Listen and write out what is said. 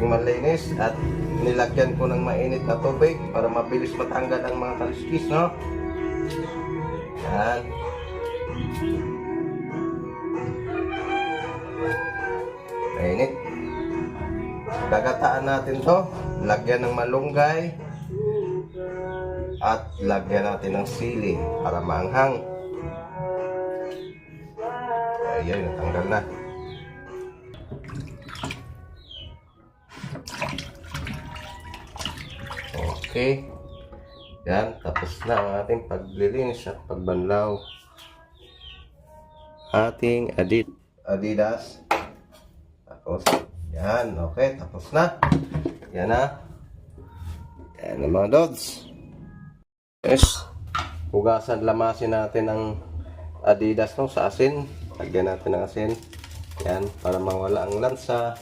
ating malinis at nilagyan ko ng mainit na tubig para mabilis matanggal ang mga kaliskis, no? Yan. Mainit. Gagataan natin to, lagyan ng malunggay at lagyan natin ng sili para maanghang. Ayan, natanggal na. Okay. Yan, tapos na ang ating paglilinis at pagbanlaw. Ating Adidas. Tapos, yan, okay, tapos na. Yan na. Yan na mga dods. Yes. Hugasan, lamasin natin ang Adidas no, sa asin. Lagyan natin ng asin. Yan, para mawala ang lansa.